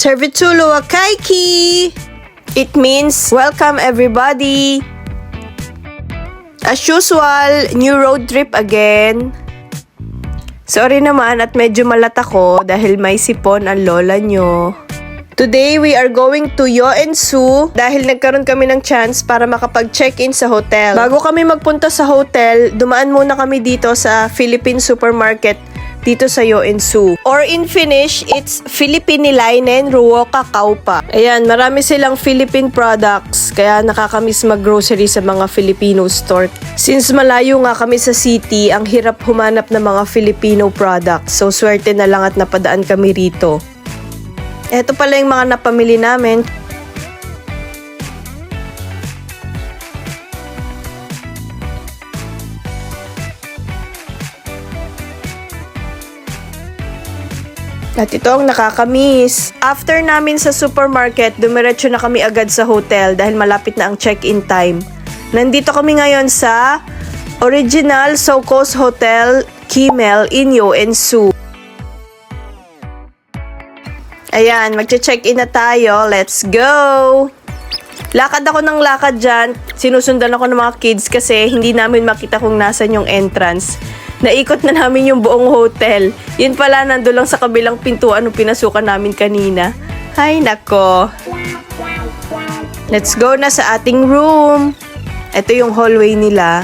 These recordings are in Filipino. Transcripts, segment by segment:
Servitulo Wakaiki! It means, welcome everybody! As usual, new road trip again. Sorry naman at medyo malat ako dahil may sipon ang lola nyo. Today, we are going to Yoensu dahil nagkaroon kami ng chance para makapag-check-in sa hotel. Bago kami magpunta sa hotel, dumaan muna kami dito sa Philippine Supermarket dito sa Yoensu. Or in Finnish, it's Philippinilainen Ruoka Kaupa. Ayan, marami silang Philippine products, kaya nakakamiss mag-grocery sa mga Filipino store. Since malayo nga kami sa city, ang hirap humanap ng mga Filipino products. So, swerte na lang at napadaan kami rito. Ito pala yung mga napamili namin. At ito ang nakakamiss. After namin sa supermarket, dumiretso na kami agad sa hotel dahil malapit na ang check-in time. Nandito kami ngayon sa Original Sokos Hotel Kimmel in Yoensu. Ayan, magche-check-in na tayo. Let's go! Lakad ako ng lakad dyan. Sinusundan ako ng mga kids kasi hindi namin makita kung nasan yung entrance. Naikot na namin yung buong hotel. Yun pala, nando lang sa kabilang pintuan nung pinasukan namin kanina. Hay nako. Let's go na sa ating room. Ito yung hallway nila.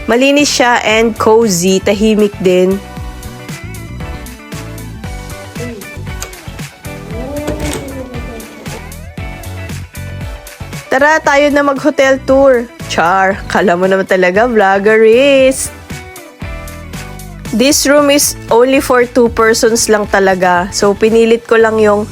Malinis siya and cozy. Tahimik din. Tara, tayo na mag-hotel tour. Char, kala mo naman talaga, vloggerist. This room is only for 2 persons lang talaga. So, pinilit ko lang yung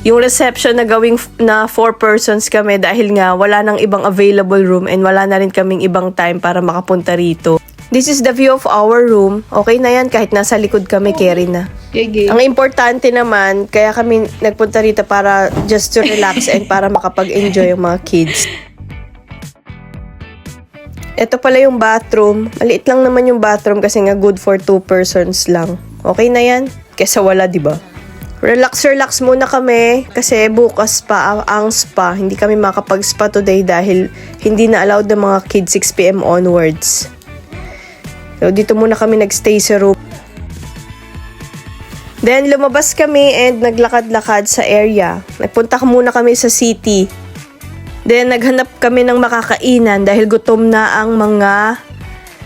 reception na gawing na 4 persons kami dahil nga wala nang ibang available room and wala na rin kaming ibang time para makapunta rito. This is the view of our room. Okay na yan kahit nasa likod kami, carry na. Ang importante naman, kaya kami nagpunta rito para just to relax and para makapag-enjoy yung mga kids. Ito pala yung bathroom. Maliit lang naman yung bathroom kasi nga good for 2 persons lang. Okay na yan? Kesa wala, diba? Relax muna kami kasi bukas pa ang spa. Hindi kami makapag-spa today dahil hindi na allowed ng mga kids 6 PM onwards. So, dito muna kami nagstay sa room. Then, lumabas kami and naglakad-lakad sa area. Nagpunta muna kami sa city. Then, naghanap kami ng makakainan dahil gutom na ang mga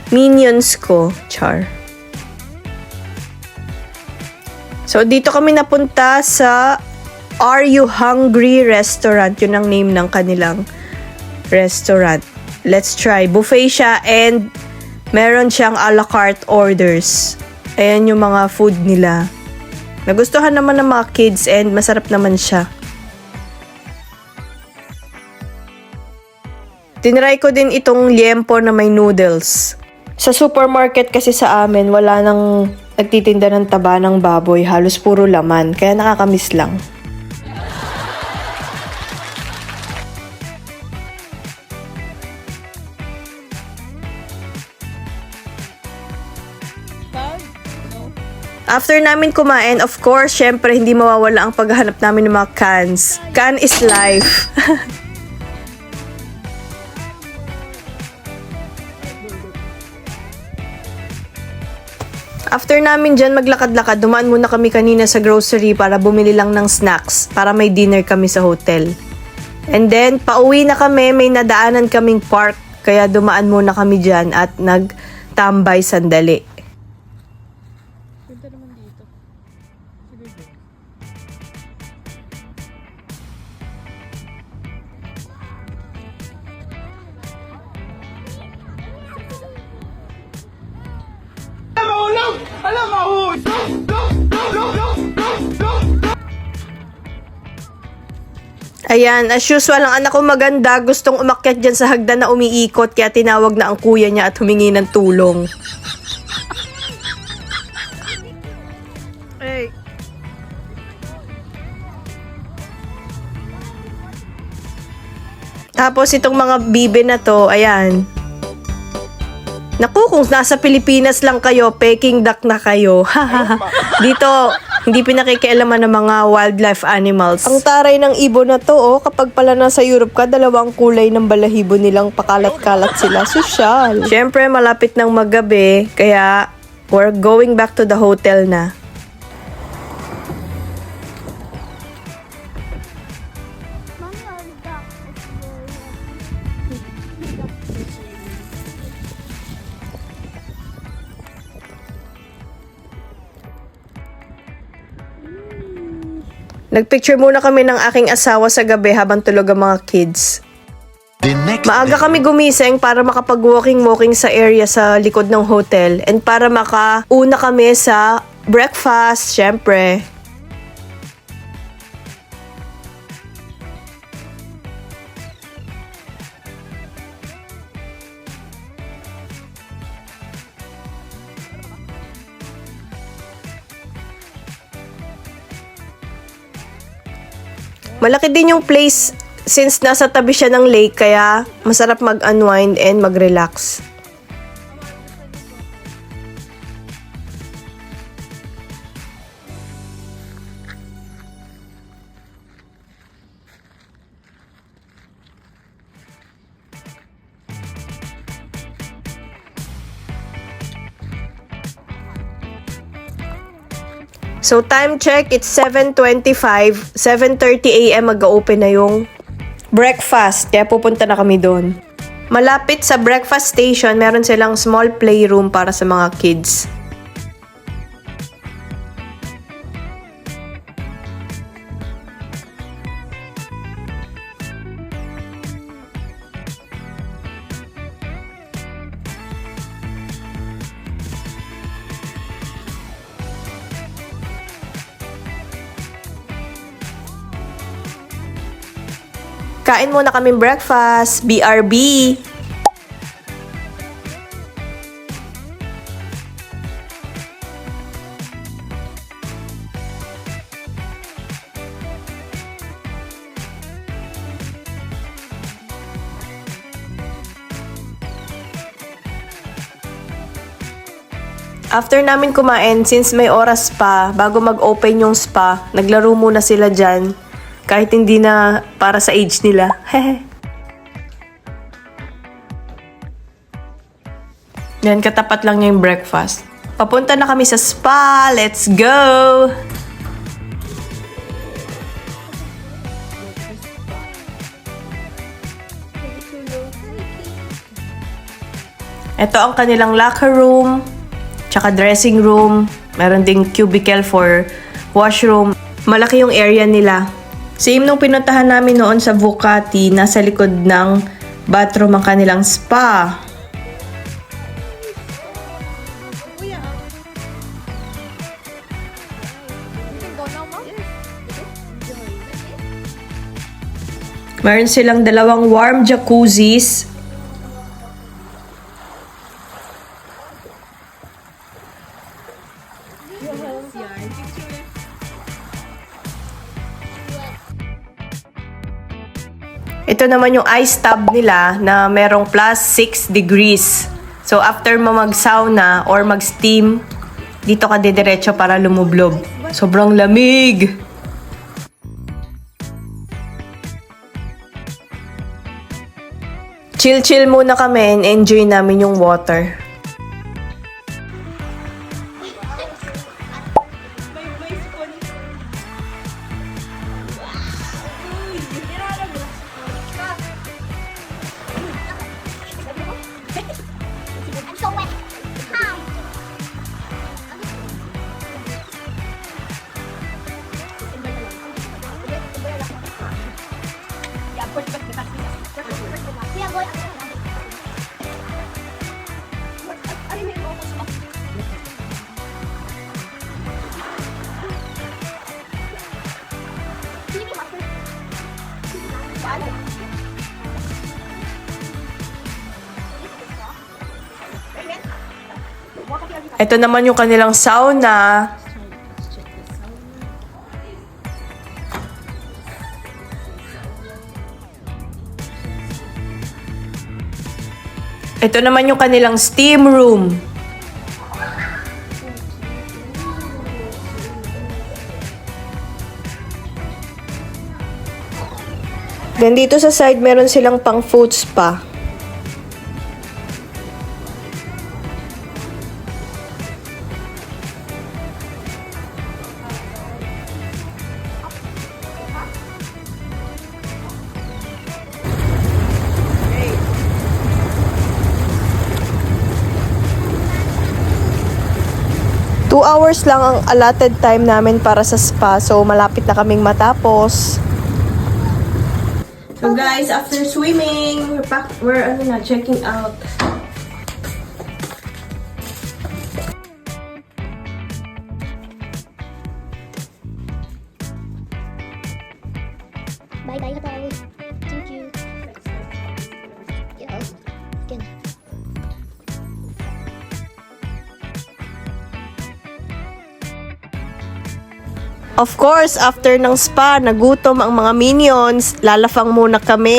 minions ko. Char. So, dito kami napunta sa Are You Hungry Restaurant. Yun ang name ng kanilang restaurant. Let's try. Buffet siya and meron siyang a la carte orders. Ayan yung mga food nila. Nagustuhan naman ng mga kids and masarap naman siya. Tinry ko din itong liempo na may noodles. Sa supermarket kasi sa amin, wala nang nagtitinda ng taba ng baboy. Halos puro laman. Kaya nakakamiss lang. After namin kumain, of course, syempre hindi mawawala ang paghahanap namin ng mga cans. Can is life. After namin dyan maglakad-lakad, dumaan muna kami kanina sa grocery para bumili lang ng snacks para may dinner kami sa hotel. And then, pauwi na kami, may nadaanan kaming park, kaya dumaan muna kami dyan at nagtambay sandali. Ayan, as usual, ang anak ko maganda, gustong umakyat dyan sa hagdan na umiikot, kaya tinawag na ang kuya niya at humingi ng tulong. Hey. Tapos itong mga bibe na to, ayan. Naku, kung nasa Pilipinas lang kayo, Peking duck na kayo. Dito, hindi pinakikialaman ng mga wildlife animals. Ang taray ng ibon na to, oh, kapag pala nasa Europe ka, dalawang kulay ng balahibo nilang pakalat-kalat sila. Sosyal. Siyempre, malapit ng maggabi, kaya we're going back to the hotel na. Nagpicture muna kami ng aking asawa sa gabi habang tulog ang mga kids. Maaga kami gumising para makapag-walking sa area sa likod ng hotel and para makauna kami sa breakfast, syempre. Malaki din yung place since nasa tabi siya ng lake kaya masarap mag-unwind and mag-relax. So, time check, it's 7:25. 7:30 a.m. mag-open na yung breakfast. Kaya pupunta na kami doon. Malapit sa breakfast station, meron silang small playroom para sa mga kids. Kain muna kaming breakfast, BRB. After namin kumain, since may oras pa, bago mag-open yung spa, naglaro muna sila dyan. Kahit hindi na para sa age nila. Yan, katapat lang niya yung breakfast. Papunta na kami sa spa. Let's go! Ito ang kanilang locker room, tsaka dressing room. Meron ding cubicle for washroom. Malaki yung area nila. Same nung pinuntahan namin noon sa Vucati, nasa likod ng bathroom ang kanilang spa. Meron silang dalawang warm jacuzzis. Ito naman yung ice tub nila na merong plus 6 degrees. So, after mo mag-sauna or mag-steam, dito ka didiretso para lumublob. Sobrang lamig! Chill-chill muna kami and enjoy namin yung water. Ito naman yung kanilang sauna. Ito naman yung kanilang steam room. Then dito sa side, meron silang pang food spa. Two hours lang ang allotted time namin para sa spa. So, malapit na kaming matapos. So guys, after swimming, we're checking out. Bye-bye na po. Thank you. Yeah. Good. Of course, after ng spa, nagutom ang mga minions, lalafang muna kami.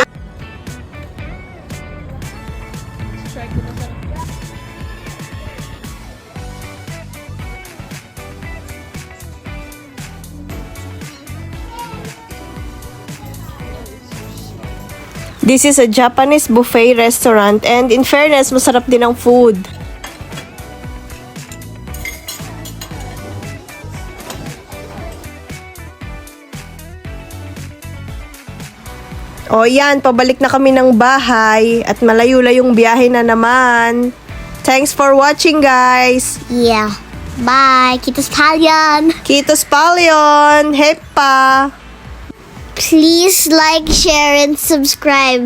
This is a Japanese buffet restaurant and in fairness, masarap din ang food. O yan, pabalik na kami ng bahay at malayo-layong biyahe na naman. Thanks for watching, guys! Yeah. Bye. Kitos Palyan. Kitos Palyon! Hepa! Please like, share, and subscribe.